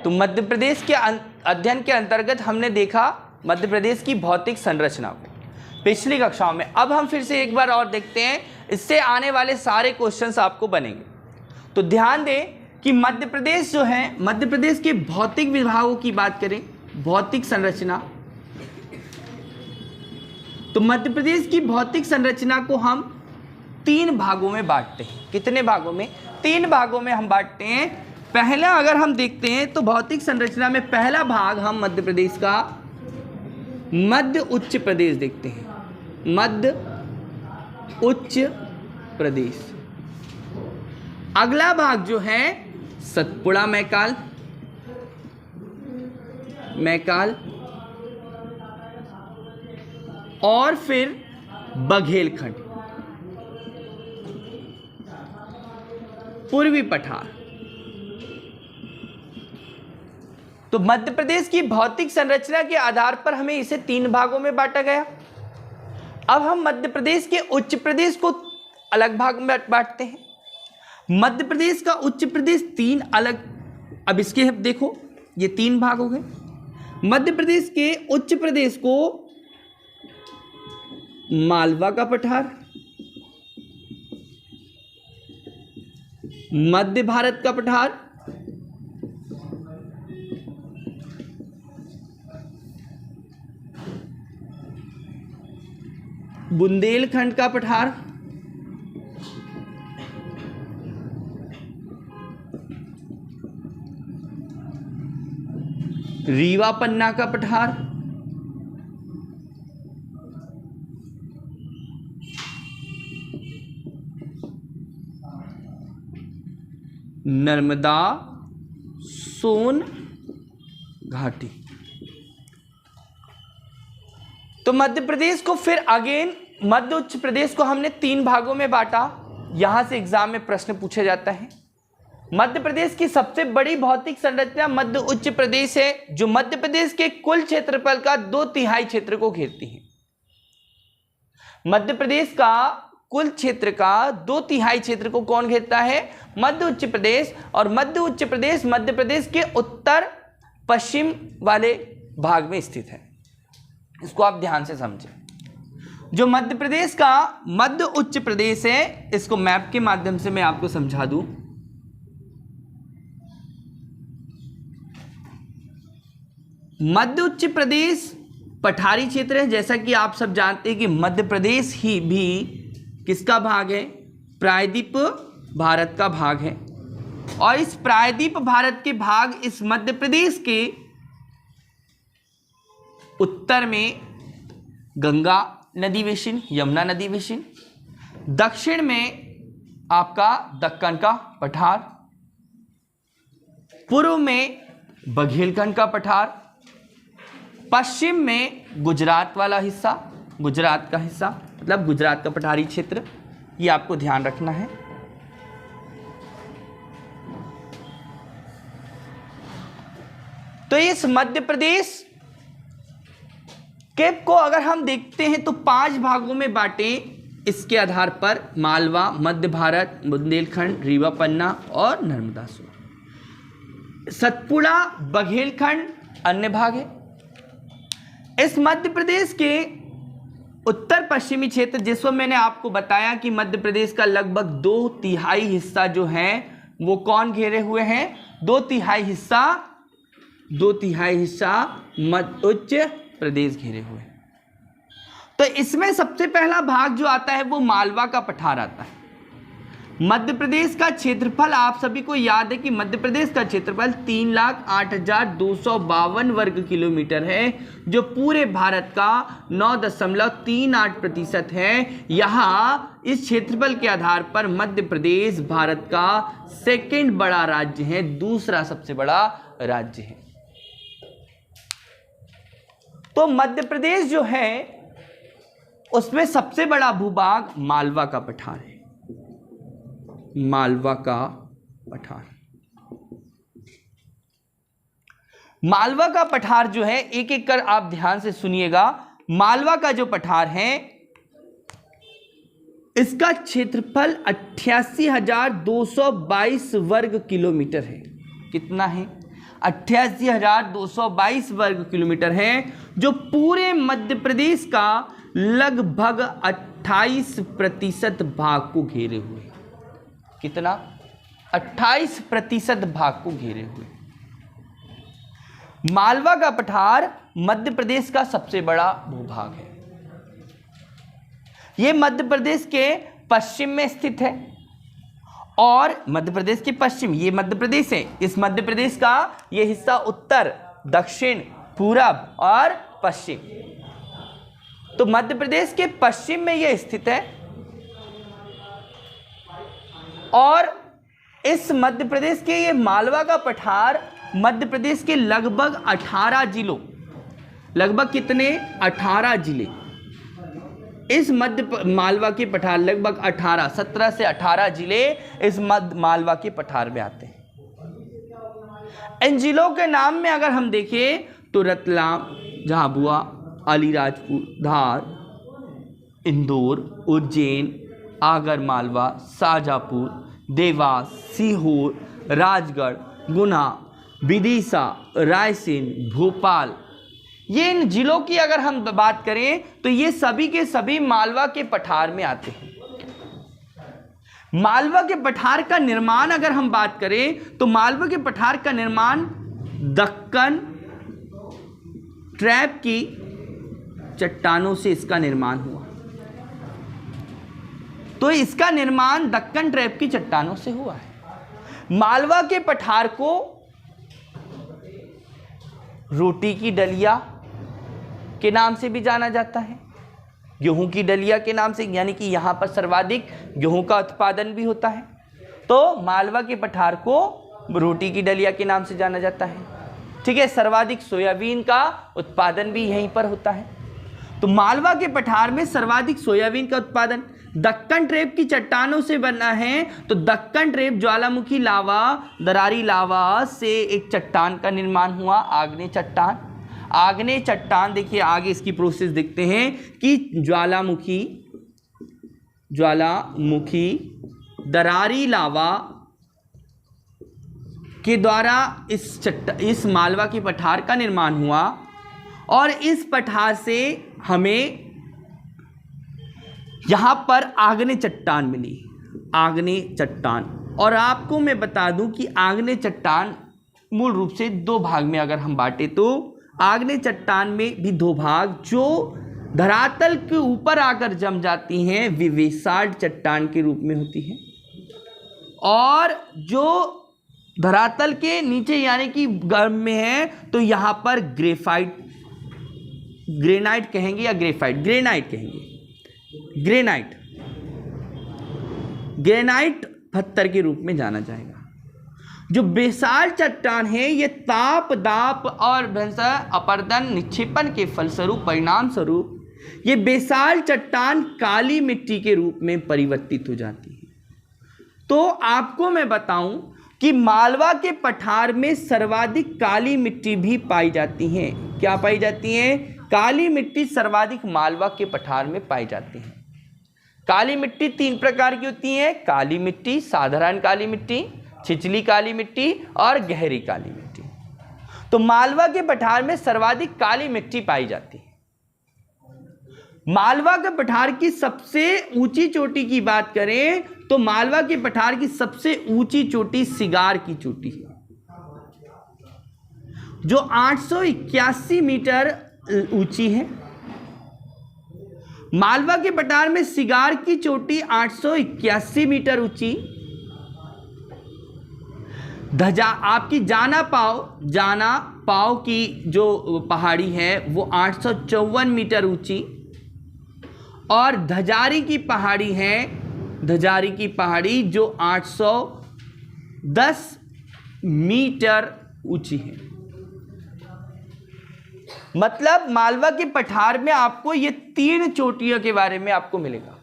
तो मध्य प्रदेश के अध्ययन के अंतर्गत हमने देखा मध्य प्रदेश की भौतिक संरचना को पिछली कक्षाओं में। अब हम फिर से एक बार और देखते हैं, इससे आने वाले सारे क्वेश्चंस आपको बनेंगे। तो ध्यान दें कि मध्य प्रदेश जो है, मध्य प्रदेश के भौतिक विभागों की बात करें, भौतिक संरचना, तो मध्य प्रदेश की भौतिक संरचना को हम 3 भागों में बांटते हैं। कितने भागों में? 3 भागों में हम बांटते हैं। पहला अगर हम देखते हैं तो भौतिक संरचना में पहला भाग हम मध्य प्रदेश का मध्य उच्च प्रदेश देखते हैं। मध्य उच्च प्रदेश। अगला भाग जो है सतपुड़ा मैकाल, और फिर बघेलखंड, पूर्वी पठार। तो मध्य प्रदेश की भौतिक संरचना के आधार पर हमें इसे 3 भागों में बांटा गया। अब हम मध्य प्रदेश के उच्च प्रदेश को अलग भाग में बांटते हैं। मध्य प्रदेश का उच्च प्रदेश 3 अलग, अब इसके देखो ये 3 भाग हो गए। मध्य प्रदेश के उच्च प्रदेश को मालवा का पठार, मध्य भारत का पठार, बुंदेलखंड का पठार, रीवा पन्ना का पठार, नर्मदा सोन घाटी। तो मध्य प्रदेश को फिर अगेन मध्य उच्च प्रदेश को हमने 3 भागों में बांटा। यहां से एग्जाम में प्रश्न पूछा जाता है। मध्य प्रदेश की सबसे बड़ी भौतिक संरचना मध्य उच्च प्रदेश है, जो मध्य प्रदेश के कुल क्षेत्रफल का 2/3 क्षेत्र को घेरती है। मध्य प्रदेश का कुल क्षेत्र का 2/3 क्षेत्र को कौन घेरता है? मध्य उच्च प्रदेश। और मध्य उच्च प्रदेश मध्य प्रदेश के उत्तर पश्चिम वाले भाग में स्थित है। इसको आप ध्यान से समझें। जो मध्य प्रदेश का मध्य उच्च प्रदेश है, इसको मैप के माध्यम से मैं आपको समझा दूं। मध्य उच्च प्रदेश पठारी क्षेत्र है, जैसा कि आप सब जानते हैं कि मध्य प्रदेश ही भी किसका भाग है? प्रायद्वीप भारत का भाग है। और इस प्रायद्वीप भारत के भाग, इस मध्य प्रदेश के उत्तर में गंगा नदी बेसिन, यमुना नदी बेसिन, दक्षिण में आपका दक्कन का पठार, पूर्व में बघेलखंड का पठार, पश्चिम में गुजरात वाला हिस्सा, गुजरात का हिस्सा मतलब गुजरात का पठारी क्षेत्र, ये आपको ध्यान रखना है। तो इस मध्य प्रदेश के को अगर हम देखते हैं तो 5 भागों में बांटे इसके आधार पर, मालवा, मध्य भारत, बुंदेलखंड, रीवा पन्ना और नर्मदा सोन। सतपुड़ा, बघेलखंड अन्य भाग है। इस मध्य प्रदेश के उत्तर पश्चिमी क्षेत्र, जिसमें मैंने आपको बताया कि मध्य प्रदेश का लगभग 2/3 हिस्सा जो है वो कौन घेरे हुए हैं? 2/3 हिस्सा मध्य उच्च प्रदेश घेरे हुए। तो इसमें सबसे पहला भाग जो आता है वो मालवा का पठार आता है। मध्य प्रदेश का क्षेत्रफल आप सभी को याद है कि मध्य प्रदेश का क्षेत्रफल 3,08,252 वर्ग किलोमीटर है, जो पूरे भारत का 9.38% है। यहाँ इस क्षेत्रफल के आधार पर मध्य प्रदेश भारत का 2nd बड़ा राज्य है, दूसरा सबसे बड़ा राज्य है। तो मध्य प्रदेश जो है उसमें सबसे बड़ा भूभाग मालवा का पठार है। मालवा का पठार, मालवा का पठार जो है, एक एक कर आप ध्यान से सुनिएगा। मालवा का जो पठार है इसका क्षेत्रफल 88,222 वर्ग किलोमीटर है। कितना है? 88,222 वर्ग किलोमीटर है, जो पूरे मध्य प्रदेश का लगभग 28% भाग को घेरे हुए। कितना? 28% भाग को घेरे हुए। मालवा का पठार मध्य प्रदेश का सबसे बड़ा भूभाग है। यह मध्य प्रदेश के पश्चिम में स्थित है, और मध्य प्रदेश के पश्चिम, ये मध्य प्रदेश है, इस मध्य प्रदेश का यह हिस्सा उत्तर, दक्षिण, पूरब और पश्चिम। तो मध्य प्रदेश के पश्चिम में यह स्थित है, और इस मध्य प्रदेश के ये मालवा का पठार मध्य प्रदेश के लगभग 18 जिलों, लगभग कितने? 18 जिले इस मालवा के पठार, लगभग 17 से 18 जिले इस मालवा के पठार में आते हैं। इन जिलों के नाम में अगर हम देखें तो रतलाम, झाबुआ, अलीराजपुर, धार, इंदौर, उज्जैन, आगर मालवा, शाजापुर, देवास, सीहोर, राजगढ़, गुना, विदिशा, रायसेन, भोपाल, ये इन जिलों की अगर हम बात करें तो ये सभी के सभी मालवा के पठार में आते हैं। मालवा के पठार का निर्माण अगर हम बात करें तो मालवा के पठार का निर्माण दक्कन ट्रैप की चट्टानों से इसका निर्माण हुआ। तो इसका निर्माण दक्कन ट्रैप की चट्टानों से हुआ है। मालवा के पठार को रोटी की डलिया के नाम से भी जाना जाता है, गेहूं की डलिया के नाम से, यानी कि यहां पर सर्वाधिक गेहूं का उत्पादन भी होता है। तो मालवा के पठार को रोटी की डलिया के नाम से जाना जाता है। ठीक है, सर्वाधिक सोयाबीन का उत्पादन भी यहीं पर होता है। तो मालवा के पठार में सर्वाधिक सोयाबीन का उत्पादन दक्कन ट्रैप की चट्टानों से बना है। तो दक्कन ट्रैप ज्वालामुखी लावा, दरारी लावा से एक चट्टान का निर्माण हुआ, आग्नेय चट्टान। आग्नेय चट्टान, देखिए आगे इसकी प्रोसेस देखते हैं कि ज्वालामुखी दरारी लावा के द्वारा इस मालवा के पठार का निर्माण हुआ, और इस पठार से हमें यहां पर आग्नेय चट्टान मिली, आग्नेय चट्टान। और आपको मैं बता दूं कि आग्नेय चट्टान मूल रूप से दो भाग में अगर हम बांटे तो आग्नेय चट्टान में भी दो भाग जो धरातल के ऊपर आकर जम जाती हैं, वे बेसाल्ट चट्टान के रूप में होती हैं, और जो धरातल के नीचे यानी कि गर्भ में है तो यहां पर ग्रेनाइट कहेंगे या ग्रेनाइट कहेंगे। ग्रेनाइट पत्थर के रूप में जाना जाएगा। जो बेसाल्ट चट्टान है ये ताप, दाप और अपरदन निक्षेपण के फलस्वरूप, परिणाम स्वरूप ये बेसाल्ट चट्टान काली मिट्टी के रूप में परिवर्तित हो जाती है। तो आपको मैं बताऊं कि मालवा के पठार में सर्वाधिक काली मिट्टी भी पाई जाती है। क्या पाई जाती है? काली मिट्टी सर्वाधिक मालवा के पठार में पाई जाती है। काली मिट्टी तीन प्रकार की होती है: काली मिट्टी, साधारण काली मिट्टी, छिछली काली मिट्टी और गहरी काली मिट्टी। तो मालवा के पठार में सर्वाधिक काली मिट्टी पाई जाती है। मालवा के पठार की सबसे ऊंची चोटी की बात करें तो मालवा के पठार की सबसे ऊंची चोटी सिगार की चोटी है, जो 881 मीटर ऊंची है। मालवा के पठार में सिगार की चोटी 881 मीटर ऊंची। आपकी जाना पाव की जो पहाड़ी है वो 854 मीटर ऊंची, और धजारी की पहाड़ी जो 810 मीटर ऊंची है। मतलब मालवा के पठार में आपको ये तीन चोटियों के बारे में आपको मिलेगा।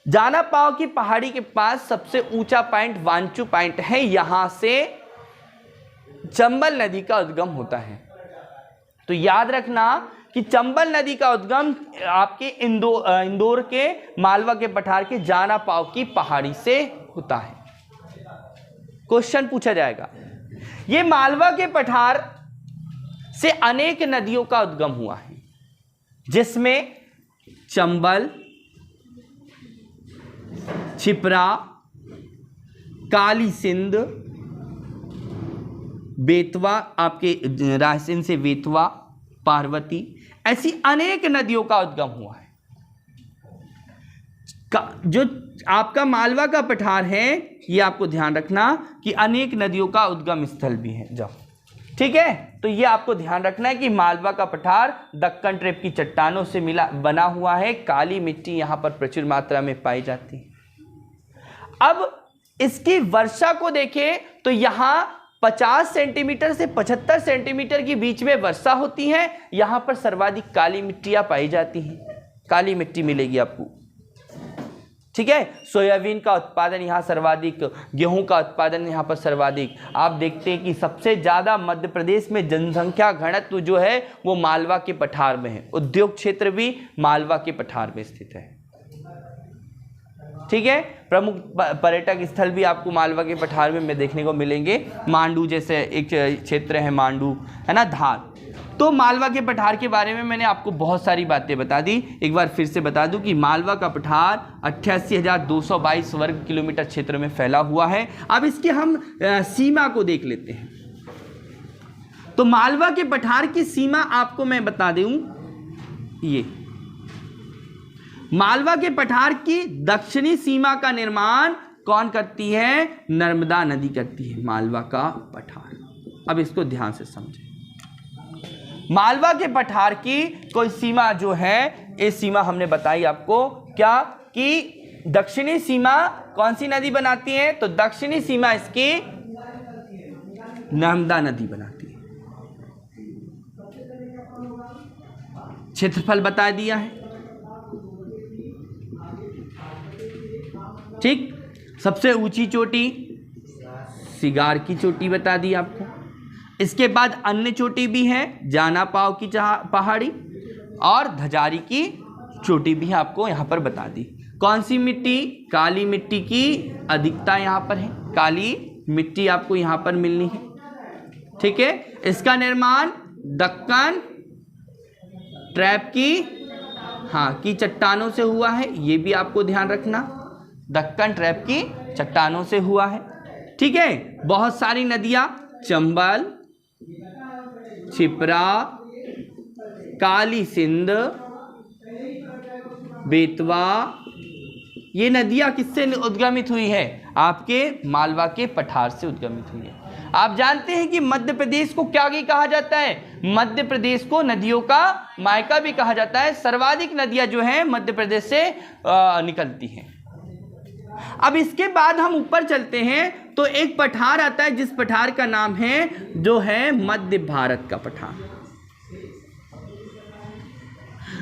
जाना पाव की पहाड़ी के पास सबसे ऊंचा पॉइंट वांचू पॉइंट है, यहां से चंबल नदी का उद्गम होता है। तो याद रखना कि चंबल नदी का उद्गम आपके इंदौर के मालवा के पठार के जाना पाव की पहाड़ी से होता है। क्वेश्चन पूछा जाएगा। ये मालवा के पठार से अनेक नदियों का उद्गम हुआ है, जिसमें चंबल, छिपरा, काली सिंध, बेतवा, आपके रायसेन से बेतवा, पार्वती, ऐसी अनेक नदियों का उद्गम हुआ है। जो आपका मालवा का पठार है, ये आपको ध्यान रखना कि अनेक नदियों का उद्गम स्थल भी है। जाओ, ठीक है, तो ये आपको ध्यान रखना है कि मालवा का पठार दक्कन ट्रेप की चट्टानों से बना हुआ है। काली मिट्टी यहां पर प्रचुर मात्रा में पाई जाती है। अब इसकी वर्षा को देखें तो यहां 50 सेंटीमीटर से 75 सेंटीमीटर के बीच में वर्षा होती है। यहां पर सर्वाधिक काली मिट्टियां पाई जाती हैं। काली मिट्टी मिलेगी आपको, ठीक है। सोयाबीन का उत्पादन यहाँ सर्वाधिक, गेहूं का उत्पादन यहाँ पर सर्वाधिक। आप देखते हैं कि सबसे ज़्यादा मध्य प्रदेश में जनसंख्या घनत्व जो है वो मालवा के पठार में है। उद्योग क्षेत्र भी मालवा के पठार में स्थित है, ठीक है। प्रमुख पर्यटक स्थल भी आपको मालवा के पठार में देखने को मिलेंगे। मांडू जैसे एक क्षेत्र है, मांडू है ना, धार। तो मालवा के पठार के बारे में मैंने आपको बहुत सारी बातें बता दी। एक बार फिर से बता दूं कि मालवा का पठार 88,222 वर्ग किलोमीटर क्षेत्र में फैला हुआ है। अब इसके हम सीमा को देख लेते हैं। तो मालवा के पठार की सीमा आपको मैं बता दूं, ये मालवा के पठार की दक्षिणी सीमा का निर्माण कौन करती है? नर्मदा नदी करती है मालवा का पठार। अब इसको ध्यान से समझें। मालवा के पठार की कोई सीमा जो है, ये सीमा हमने बताई आपको क्या, कि दक्षिणी सीमा कौन सी नदी बनाती है? तो दक्षिणी सीमा इसकी नर्मदा नदी बनाती है। क्षेत्रफल बता दिया है, ठीक। सबसे ऊंची चोटी सिगार की चोटी बता दी आपको। इसके बाद अन्य चोटी भी है, जाना पाव की पहाड़ी और धजारी की चोटी भी आपको यहाँ पर बता दी। कौन सी मिट्टी? काली मिट्टी की अधिकता यहाँ पर है। काली मिट्टी आपको यहाँ पर मिलनी है, ठीक है। इसका निर्माण दक्कन ट्रैप की चट्टानों से हुआ है, ये भी आपको ध्यान रखना। दक्कन ट्रैप की चट्टानों से हुआ है, ठीक है। बहुत सारी नदियां, चंबल, छिपरा, काली सिंध, बेतवा, ये नदियां किससे उद्गमित हुई है? आपके मालवा के पठार से उद्गमित हुई है। आप जानते हैं कि मध्य प्रदेश को क्या कहा जाता है? मध्य प्रदेश को नदियों का मायका भी कहा जाता है। सर्वाधिक नदियां जो हैं मध्य प्रदेश से निकलती हैं। अब इसके बाद हम ऊपर चलते हैं तो एक पठार आता है, जिस पठार का नाम है जो है मध्य भारत का पठार।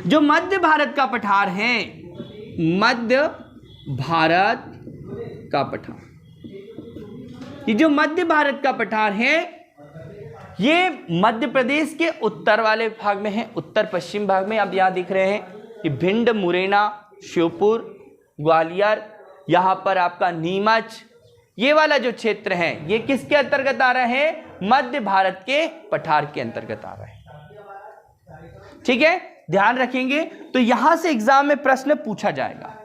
जो मध्य भारत का पठार है, मध्य भारत का पठार, ये जो मध्य भारत का पठार है, ये मध्य प्रदेश के उत्तर वाले भाग में है, उत्तर पश्चिम भाग में। आप यहां दिख रहे हैं कि भिंड, मुरैना, श्योपुर, ग्वालियर, यहाँ पर आपका नीमच, ये वाला जो क्षेत्र है ये किसके अंतर्गत आ रहा है? मध्य भारत के पठार के अंतर्गत आ रहा है, ठीक है। ध्यान रखेंगे तो यहां से एग्जाम में प्रश्न पूछा जाएगा।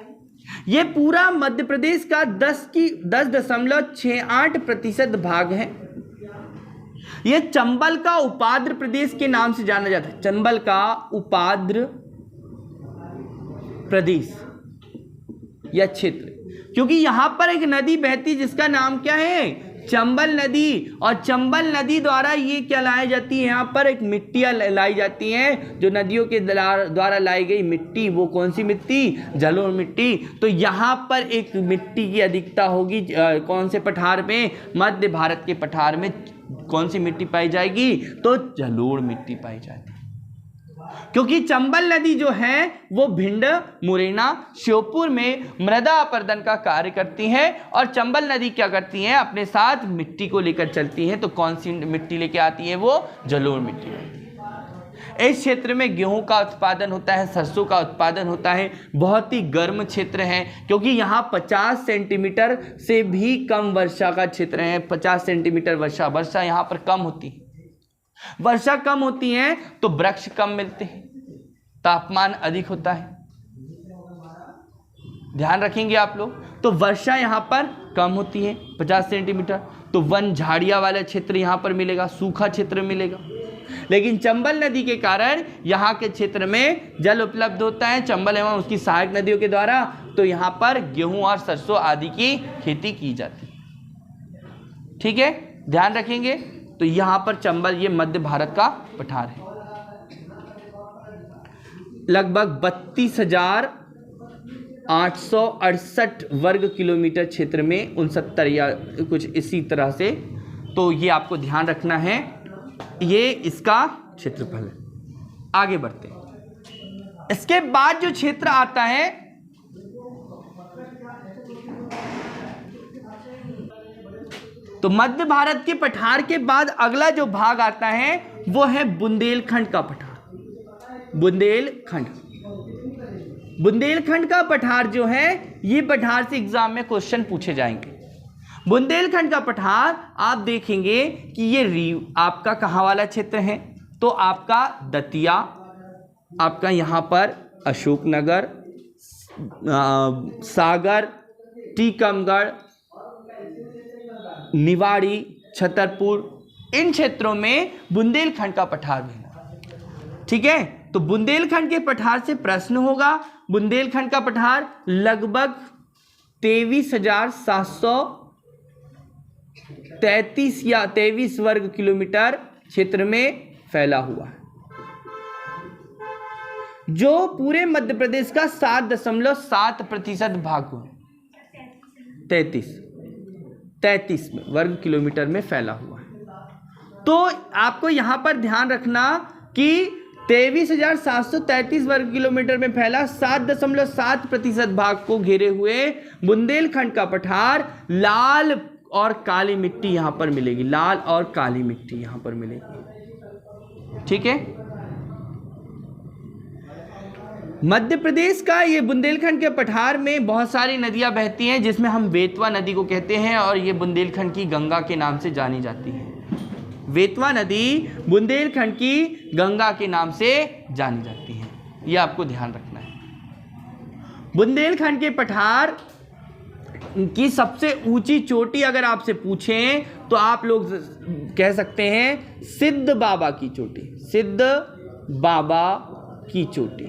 ये पूरा मध्य प्रदेश का 10.68% भाग है। ये चंबल का उपाद्र प्रदेश के नाम से जाना जाता है। चंबल का उपाद्र प्रदेश या क्षेत्र, क्योंकि यहां पर एक नदी बहती जिसका नाम क्या है? चंबल नदी। और चंबल नदी द्वारा ये क्या लाई जाती है? यहाँ पर एक मिट्टियाँ लाई जाती हैं, जो नदियों के द्वारा लाई गई मिट्टी। वो कौन सी मिट्टी? जलोढ़ मिट्टी। तो यहाँ पर एक मिट्टी की अधिकता होगी कौन से पठार में? मध्य भारत के पठार में कौन सी मिट्टी पाई जाएगी? तो जलोढ़ मिट्टी पाई जाती है। क्योंकि चंबल नदी जो है वो भिंड, मुरैना, श्योपुर में मृदा अपर्दन का कार्य करती है। और चंबल नदी क्या करती है? अपने साथ मिट्टी को लेकर चलती है। तो कौन सी मिट्टी लेके आती है? वो जलोढ़ मिट्टी। इस क्षेत्र में गेहूं का उत्पादन होता है, सरसों का उत्पादन होता है। बहुत ही गर्म क्षेत्र है क्योंकि यहाँ 50 सेंटीमीटर से भी कम वर्षा का क्षेत्र है। 50 सेंटीमीटर वर्षा यहाँ पर कम होती है। वर्षा कम होती है तो वृक्ष कम मिलते हैं, तापमान अधिक होता है, ध्यान रखेंगे आप लोग। तो वर्षा यहाँ पर कम होती है 50 सेंटीमीटर, तो वन झाड़ियाँ वाला क्षेत्र यहाँ पर मिलेगा, सूखा क्षेत्र मिलेगा। लेकिन चंबल नदी के कारण यहाँ के क्षेत्र में जल उपलब्ध होता है, चंबल एवं उसकी सहायक नदियों के द्वारा, तो यहाँ पर गेहूं और सरसों आदि की खेती की जाती है। ठीक है, ध्यान रखेंगे। तो यहाँ पर चंबल ये मध्य भारत का पठार है। लगभग 32,868 वर्ग किलोमीटर क्षेत्र में 69 या कुछ इसी तरह से, तो ये आपको ध्यान रखना है, ये इसका क्षेत्रफल है। आगे बढ़ते हैं। इसके बाद जो क्षेत्र आता है तो मध्य भारत के पठार के बाद अगला जो भाग आता है वो है बुंदेलखंड का पठार। बुंदेलखंड का पठार जो है, ये पठार से एग्जाम में क्वेश्चन पूछे जाएंगे। बुंदेलखंड का पठार आप देखेंगे कि ये आपका कहाँ वाला क्षेत्र है, तो आपका दतिया, आपका यहाँ पर अशोकनगर, सागर, टीकमगढ़, निवाड़ी, छतरपुर, इन क्षेत्रों में बुंदेलखंड का पठार बना। ठीक है, तो बुंदेलखंड के पठार से प्रश्न होगा। बुंदेलखंड का पठार लगभग 23,733 या 23 वर्ग किलोमीटर क्षेत्र में फैला हुआ है, जो पूरे मध्य प्रदेश का 7.7% भाग हुआ। 33 में वर्ग किलोमीटर में फैला हुआ है। तो आपको यहां पर ध्यान रखना कि 23,733 वर्ग किलोमीटर में फैला 7.7% भाग को घेरे हुए बुंदेलखंड का पठार लाल और काली मिट्टी यहां पर मिलेगी, लाल और काली मिट्टी यहां पर मिलेगी। ठीक है, मध्य प्रदेश का ये बुंदेलखंड के पठार में बहुत सारी नदियां बहती हैं, जिसमें हम बेतवा नदी को कहते हैं और ये बुंदेलखंड की गंगा के नाम से जानी जाती है। बेतवा नदी बुंदेलखंड की गंगा के नाम से जानी जाती है, ये आपको ध्यान रखना है। बुंदेलखंड के पठार की सबसे ऊंची चोटी अगर आपसे पूछें तो आप लोग कह सकते हैं सिद्ध बाबा की चोटी। सिद्ध बाबा की चोटी,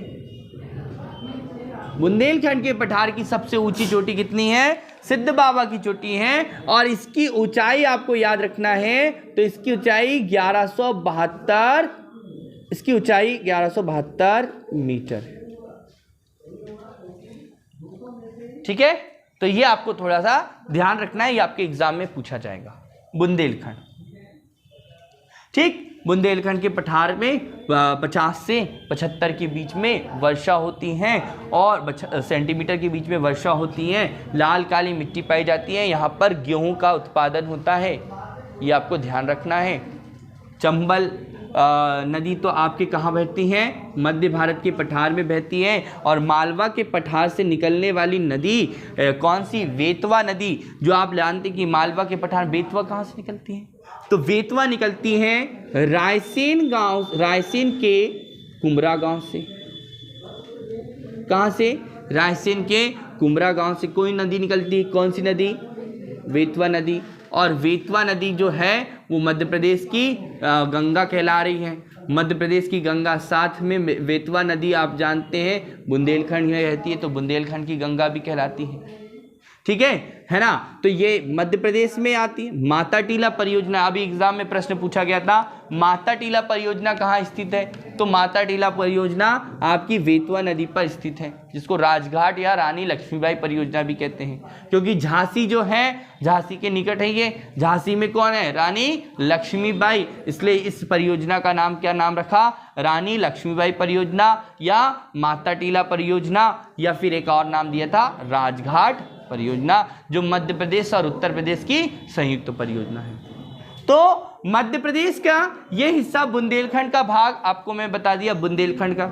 बुंदेलखंड के पठार की सबसे ऊंची चोटी कितनी है? सिद्ध बाबा की चोटी है। और इसकी ऊंचाई आपको याद रखना है, तो इसकी ऊंचाई 1172 मीटर है। ठीक है, तो ये आपको थोड़ा सा ध्यान रखना है, ये आपके एग्जाम में पूछा जाएगा। बुंदेलखंड, ठीक, बुंदेलखंड के पठार में 50 से 75 के बीच में वर्षा होती है और सेंटीमीटर के बीच में वर्षा होती है। लाल काली मिट्टी पाई जाती है। यहाँ पर गेहूं का उत्पादन होता है, ये आपको ध्यान रखना है। चंबल नदी तो आपके कहाँ बहती हैं? मध्य भारत के पठार में बहती है। और मालवा के पठार से निकलने वाली नदी कौन सी? बेतवा नदी। जो आप जानते हैं कि मालवा के पठार बेतवा कहाँ से निकलती है? तो बेतवा निकलती है रायसेन के कुमरा गांव से। कहाँ से? रायसेन के कुमरा गांव से कोई नदी निकलती है। कौन सी नदी? बेतवा नदी। और बेतवा नदी जो है वो मध्य प्रदेश की गंगा कहला रही है। मध्य प्रदेश की गंगा, साथ में बेतवा नदी आप जानते हैं बुंदेलखंड में रहती है, तो बुंदेलखंड की गंगा भी कहलाती है। ठीक है ना? तो ये मध्य प्रदेश में आती है। माता टीला परियोजना, अभी एग्जाम में प्रश्न पूछा गया था, माता टीला परियोजना कहाँ स्थित है? तो माता टीला परियोजना आपकी बेतवा नदी पर स्थित है, जिसको राजघाट या रानी लक्ष्मीबाई परियोजना भी कहते हैं, क्योंकि झांसी जो है, झांसी के निकट है ये। झांसी में कौन है? रानी लक्ष्मीबाई, इसलिए इस परियोजना का नाम क्या नाम रखा? रानी लक्ष्मीबाई परियोजना या माता टीला परियोजना, या फिर एक और नाम दिया था राजघाट परियोजना, जो मध्य प्रदेश और उत्तर प्रदेश की संयुक्त परियोजना है। तो मध्य प्रदेश का ये हिस्सा बुंदेलखंड का भाग आपको मैं बता दिया, बुंदेलखंड का।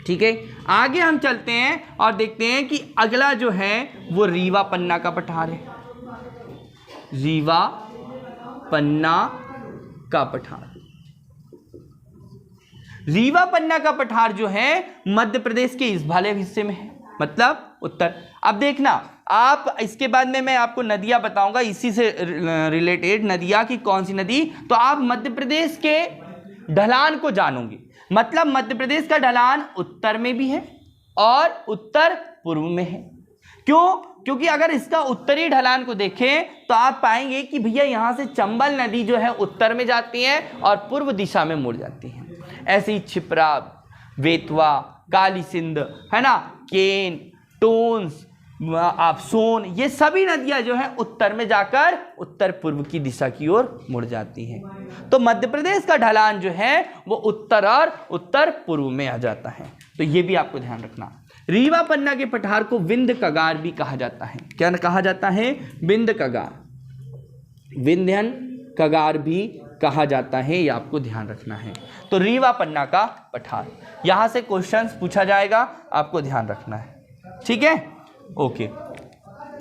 ठीक है, आगे हम चलते हैं और देखते हैं कि अगला जो है वो रीवा पन्ना का पठार है। रीवा पन्ना का पठार, रीवा पन्ना का पठार जो है मध्य प्रदेश के इस वाले हिस्से में है, मतलब उत्तर। अब देखना आप, इसके बाद में मैं आपको नदियां बताऊंगा इसी से रिलेटेड, नदियां की कौन सी नदी, तो आप मध्य प्रदेश के ढलान को जानोगे। मतलब मध्य प्रदेश का ढलान उत्तर में भी है और उत्तर पूर्व में है। क्यों? क्योंकि अगर इसका उत्तरी ढलान को देखें तो आप पाएंगे कि भैया यहाँ से चंबल नदी जो है उत्तर में जाती है और पूर्व दिशा में मुड़ जाती है। ऐसे ही छिप्रा, बेतवा, काली सिंध, है ना, केन, टोंस, आप सोन, ये सभी नदियां जो है उत्तर में जाकर उत्तर पूर्व की दिशा की ओर मुड़ जाती हैं। तो मध्य प्रदेश का ढलान जो है वो उत्तर और उत्तर पूर्व में आ जाता है। तो ये भी आपको ध्यान रखना। रीवा पन्ना के पठार को विंध्य कगार भी कहा जाता है। क्या कहा जाता है? विंध्य कगार, विंध्यन कगार भी कहा जाता है, ये आपको ध्यान रखना है। तो रीवा पन्ना का पठार, यहां से क्वेश्चंस पूछा जाएगा, आपको ध्यान रखना है। ठीक है, ओके।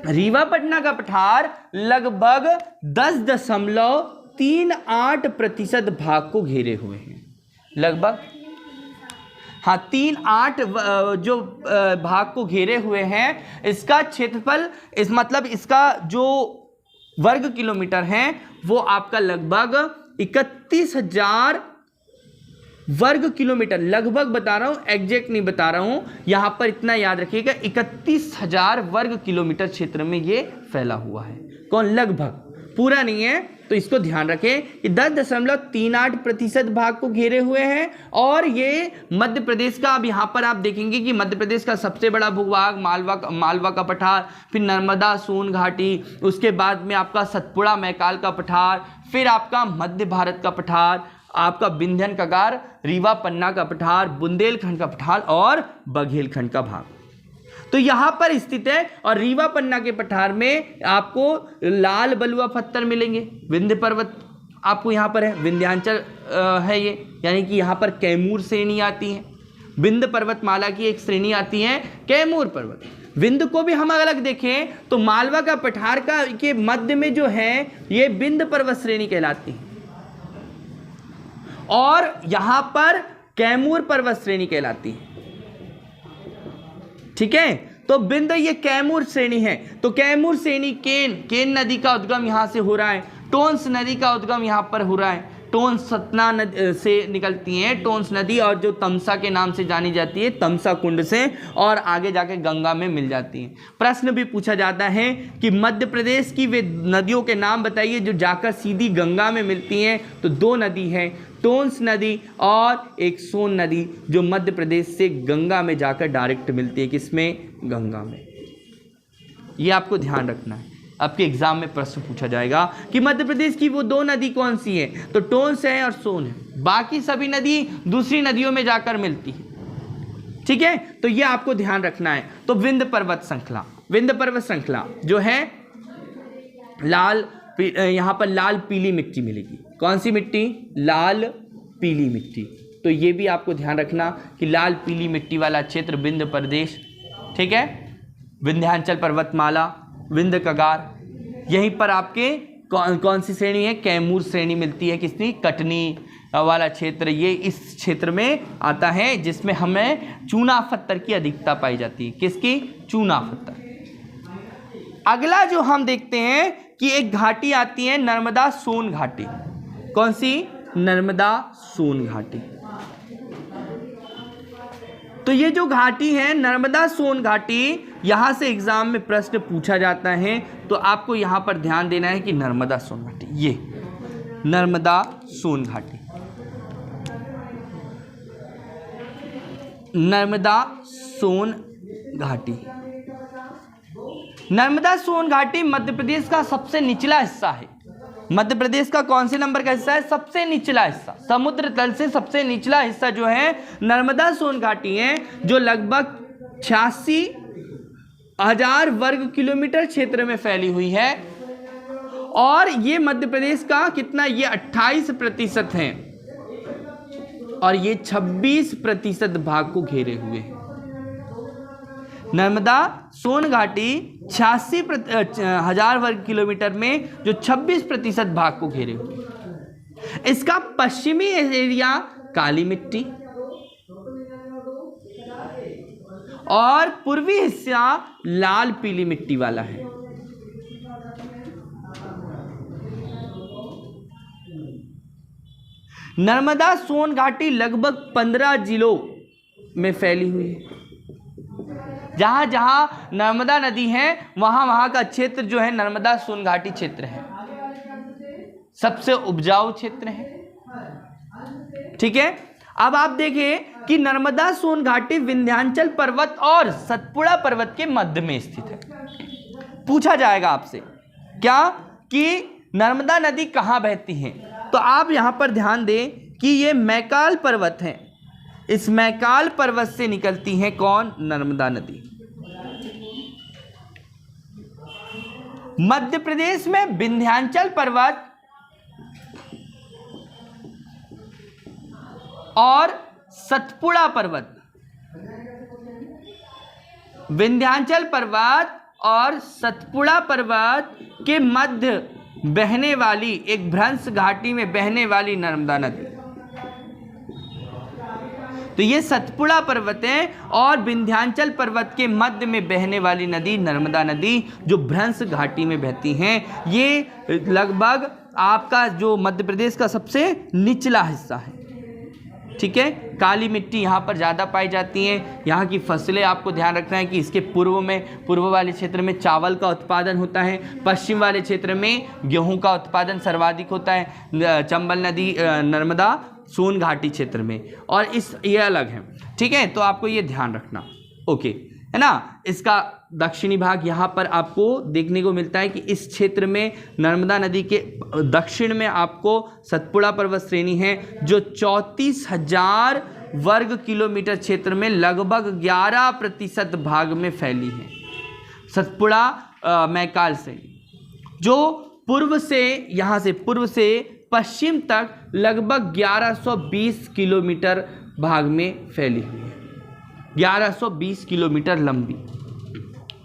रीवा पन्ना का पठार लगभग 10.38% भाग को घेरे हुए हैं। लगभग 3.8 जो भाग को घेरे हुए हैं। इसका क्षेत्रफल, इस मतलब इसका जो वर्ग किलोमीटर है वो आपका लगभग 31,000 वर्ग किलोमीटर, लगभग बता रहा हूँ, एग्जैक्ट नहीं बता रहा हूँ। यहाँ पर इतना याद रखिएगा, 31,000 वर्ग किलोमीटर क्षेत्र में ये फैला हुआ है। कौन? लगभग, पूरा नहीं है, तो इसको ध्यान रखें कि 10.38% भाग को घेरे हुए हैं। और ये मध्य प्रदेश का, अब यहाँ पर आप देखेंगे कि मध्य प्रदेश का सबसे बड़ा भूभाग मालवा का पठार, फिर नर्मदा सोन घाटी, उसके बाद में आपका सतपुड़ा मैकाल का पठार, फिर आपका मध्य भारत का पठार, आपका विंध्यन कगार, रीवा पन्ना का पठार, बुंदेलखंड का पठार और बघेलखंड का भाग तो यहाँ पर स्थित है। और रीवा पन्ना के पठार में आपको लाल बलुआ पत्थर मिलेंगे। विंध्य पर्वत आपको यहाँ पर है, विंध्यांचल है ये, यानी कि यहाँ पर कैमूर श्रेणी आती है। विंध्य पर्वतमाला की एक श्रेणी आती है कैमूर पर्वत। विंध्य को भी हम अलग देखें तो मालवा का पठार का के मध्य में जो है ये विंध्य पर्वत श्रेणी कहलाती है, और यहां पर कैमूर पर्वत श्रेणी कहलाती है। ठीक है, तो विंध्य ये कैमूर श्रेणी है। तो कैमूर श्रेणी केन नदी का उद्गम यहां से हो रहा है, टोंस नदी का उद्गम यहां पर हो रहा है। टोंस सतना से निकलती है टोंस नदी, और जो तमसा के नाम से जानी जाती है तमसा कुंड से, और आगे जाके गंगा में मिल जाती है। प्रश्न भी पूछा जाता है कि मध्य प्रदेश की वे नदियों के नाम बताइए जो जाकर सीधी गंगा में मिलती हैं। तो 2 नदी है, टोंस नदी और एक सोन नदी, जो मध्य प्रदेश से गंगा में जाकर डायरेक्ट मिलती है। किसमें? गंगा में। ये आपको ध्यान रखना है, आपके एग्जाम में प्रश्न पूछा जाएगा कि मध्य प्रदेश की वो 2 नदी कौन सी है, तो टोंस है और सोन है। बाकी सभी नदी दूसरी नदियों में जाकर मिलती है। ठीक है, तो ये आपको ध्यान रखना है। तो विंध्य पर्वत श्रृंखला जो है लाल, यहाँ पर लाल पीली मिट्टी मिलेगी। कौन सी मिट्टी? लाल पीली मिट्टी। तो ये भी आपको ध्यान रखना कि लाल पीली मिट्टी वाला क्षेत्र विंध्य प्रदेश। ठीक है, विंध्यांचल पर्वतमाला, विंध्य कगार, यहीं पर आपके कौन सी श्रेणी है? कैमूर श्रेणी मिलती है। किसकी? कटनी वाला क्षेत्र, ये इस क्षेत्र में आता है जिसमें हमें चूना पत्थर की अधिकता पाई जाती है। किसकी? चूना पत्थर। अगला जो हम देखते हैं कि एक घाटी आती है नर्मदा सोन घाटी। कौन सी? नर्मदा सोन घाटी। तो ये जो घाटी है नर्मदा सोन घाटी, यहां से एग्जाम में प्रश्न पूछा जाता है। तो आपको यहां पर ध्यान देना है कि नर्मदा सोन घाटी, ये नर्मदा सोन घाटी, नर्मदा सोन घाटी। नर्मदा सोन घाटी मध्य प्रदेश का सबसे निचला हिस्सा है। मध्य प्रदेश का कौन से नंबर का हिस्सा है? सबसे निचला हिस्सा, समुद्र तल से सबसे निचला हिस्सा जो है नर्मदा सोन घाटी है, जो लगभग 86,000 वर्ग किलोमीटर क्षेत्र में फैली हुई है। और ये मध्य प्रदेश का कितना, ये 28% है और ये 26% भाग को घेरे हुए हैं। नर्मदा सोन घाटी 86,000 वर्ग किलोमीटर में जो 26% भाग को घेरे हुए हैं। इसका पश्चिमी एरिया काली मिट्टी और पूर्वी हिस्सा लाल पीली मिट्टी वाला है। नर्मदा सोन घाटी लगभग 15 जिलों में फैली हुई है। जहां जहां नर्मदा नदी है वहां वहां का क्षेत्र जो है नर्मदा सोन घाटी क्षेत्र है, सबसे उपजाऊ क्षेत्र है। ठीक है, अब आप देखें कि नर्मदा सोन घाटी विंध्याचल पर्वत और सतपुड़ा पर्वत के मध्य में स्थित है। पूछा जाएगा आपसे क्या कि नर्मदा नदी कहाँ बहती है, तो आप यहां पर ध्यान दें कि ये मैकाल पर्वत है। इस मैकाल पर्वत से निकलती है कौन, नर्मदा नदी। मध्य प्रदेश में विंध्याचल पर्वत और सतपुड़ा पर्वत, विंध्याचल पर्वत और सतपुड़ा पर्वत के मध्य बहने वाली एक भ्रंश घाटी में बहने वाली नर्मदा नदी, तो ये सतपुड़ा पर्वत है और विंध्याचल पर्वत के मध्य में बहने वाली नदी नर्मदा नदी जो भ्रंश घाटी में बहती हैं। ये लगभग आपका जो मध्य प्रदेश का सबसे निचला हिस्सा है। ठीक है, काली मिट्टी यहाँ पर ज़्यादा पाई जाती हैं। यहाँ की फसलें आपको ध्यान रखना है कि इसके पूर्व वाले क्षेत्र में चावल का उत्पादन होता है, पश्चिम वाले क्षेत्र में गेहूं का उत्पादन सर्वाधिक होता है, चंबल नदी नर्मदा सोन घाटी क्षेत्र में, और ये अलग है। ठीक है, तो आपको ये ध्यान रखना, ओके है ना। इसका दक्षिणी भाग यहाँ पर आपको देखने को मिलता है कि इस क्षेत्र में नर्मदा नदी के दक्षिण में आपको सतपुड़ा पर्वत श्रेणी है जो 34,000 वर्ग किलोमीटर क्षेत्र में लगभग 11% भाग में फैली है। सतपुड़ा मैकाल श्रेणी जो पूर्व से यहाँ से पूर्व से पश्चिम तक लगभग 1120 किलोमीटर भाग में फैली हुई है, 1120 किलोमीटर लंबी।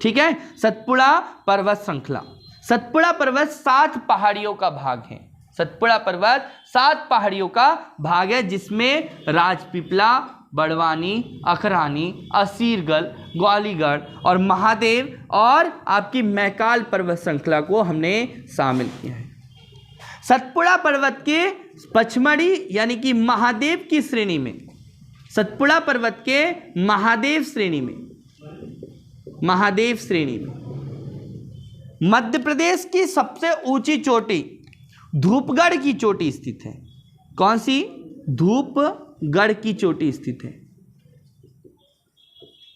ठीक है, सतपुड़ा पर्वत श्रृंखला, सतपुड़ा पर्वत 7 पहाड़ियों का भाग है। सतपुड़ा पर्वत 7 पहाड़ियों का भाग है जिसमें राजपीपला, बड़वानी, अखरानी, असीरगढ़, ग्वालीगढ़ और महादेव और आपकी मैकाल पर्वत श्रृंखला को हमने शामिल किया है। सतपुड़ा पर्वत के पचमढ़ी यानी कि महादेव की श्रेणी में, सतपुड़ा पर्वत के महादेव श्रेणी में मध्य प्रदेश की सबसे ऊंची चोटी धूपगढ़ की चोटी स्थित है। कौन सी? धूपगढ़ की चोटी स्थित है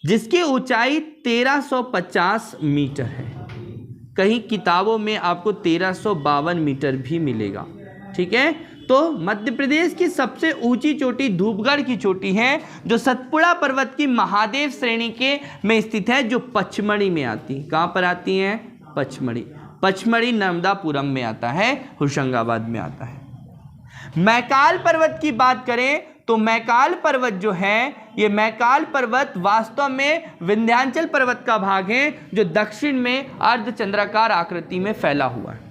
जिसकी ऊंचाई 1350 मीटर है। कहीं किताबों में आपको 1352 मीटर भी मिलेगा। ठीक है, तो मध्य प्रदेश की सबसे ऊंची चोटी धूपगढ़ की चोटी है जो सतपुड़ा पर्वत की महादेव श्रेणी के में स्थित है, जो पचमढ़ी में आती है। कहाँ पर आती है? पचमढ़ी नर्मदापुरम में आता है, होशंगाबाद में आता है। मैकाल पर्वत की बात करें तो मैकाल पर्वत जो है, ये मैकाल पर्वत वास्तव में विंध्याचल पर्वत का भाग है जो दक्षिण में अर्धचंद्राकार आकृति में फैला हुआ है।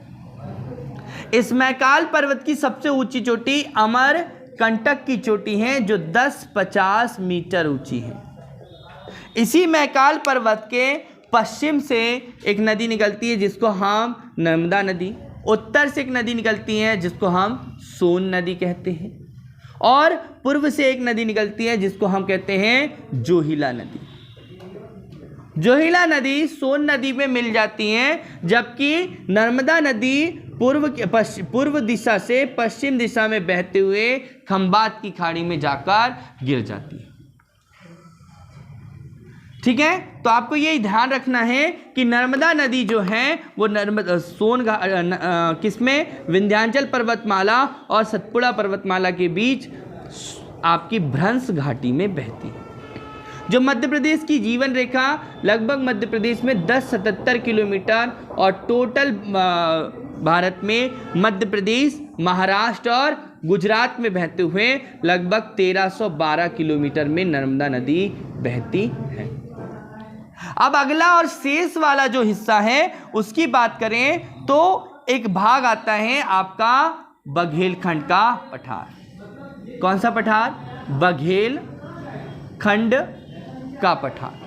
इस मैकाल पर्वत की सबसे ऊंची चोटी अमरकंटक की चोटी है जो 1050 मीटर ऊंची है। इसी मैकाल पर्वत के पश्चिम से एक नदी निकलती है जिसको हम नर्मदा नदी, उत्तर से एक नदी निकलती है जिसको हम सोन नदी कहते हैं, और पूर्व से एक नदी निकलती है जिसको हम कहते हैं जोहिला नदी। जोहिला नदी सोन नदी में मिल जाती है, जबकि नर्मदा नदी पूर्व दिशा से पश्चिम दिशा में बहते हुए खंबात की खाड़ी में जाकर गिर जाती है। ठीक है, तो आपको ये ध्यान रखना है कि नर्मदा नदी जो है वो किसमें? विंध्याचल पर्वतमाला और सतपुड़ा पर्वतमाला के बीच आपकी भ्रंश घाटी में बहती है। जो मध्य प्रदेश की जीवन रेखा लगभग मध्य प्रदेश में 1077 किलोमीटर और टोटल भारत में मध्य प्रदेश, महाराष्ट्र और गुजरात में बहते हुए लगभग 1312 किलोमीटर में नर्मदा नदी बहती है। अब अगला और शेष वाला जो हिस्सा है उसकी बात करें तो एक भाग आता है आपका बघेलखंड का पठार। कौन सा पठार? बघेलखंड का पठार।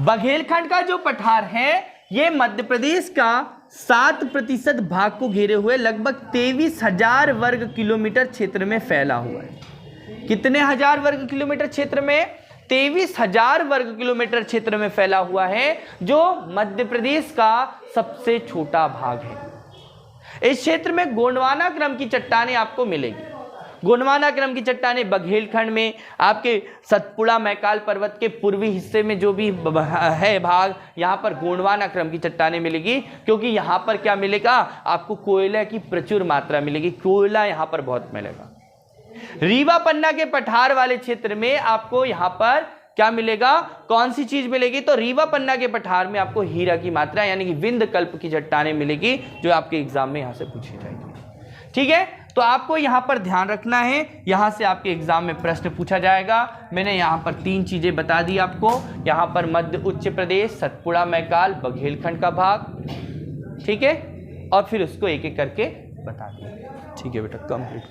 बघेलखंड का जो पठार है ये मध्य प्रदेश का 7% भाग को घेरे हुए लगभग 23,000 वर्ग किलोमीटर क्षेत्र में फैला हुआ है। कितने हजार वर्ग किलोमीटर क्षेत्र में? 23,000 वर्ग किलोमीटर क्षेत्र में फैला हुआ है, जो मध्य प्रदेश का सबसे छोटा भाग है। इस क्षेत्र में गोंडवाना क्रम की चट्टानें आपको मिलेगी। गोंडवाना क्रम की चट्टानें बघेलखंड में, आपके सतपुड़ा मैकाल पर्वत के पूर्वी हिस्से में जो भी है भाग, यहाँ पर गोंडवाना क्रम की चट्टानें मिलेगी, क्योंकि यहाँ पर क्या मिलेगा? आपको कोयला की प्रचुर मात्रा मिलेगी। कोयला यहाँ पर बहुत मिलेगा। रीवा पन्ना के पठार वाले क्षेत्र में आपको यहाँ पर क्या मिलेगा? कौन सी चीज मिलेगी? तो रीवा पन्ना के पठार में आपको हीरा की मात्रा यानी कि विंध्य कल्प की चट्टानें मिलेगी, जो आपके एग्जाम में यहाँ से पूछी जाएगी। ठीक है, तो आपको यहाँ पर ध्यान रखना है, यहाँ से आपके एग्जाम में प्रश्न पूछा जाएगा। मैंने यहाँ पर 3 चीजें बता दी आपको। यहाँ पर मध्य उच्च प्रदेश, सतपुड़ा मैकाल, बघेलखंड का भाग, ठीक है, और फिर उसको एक एक करके बता दिया। ठीक है बेटा, कंप्लीट।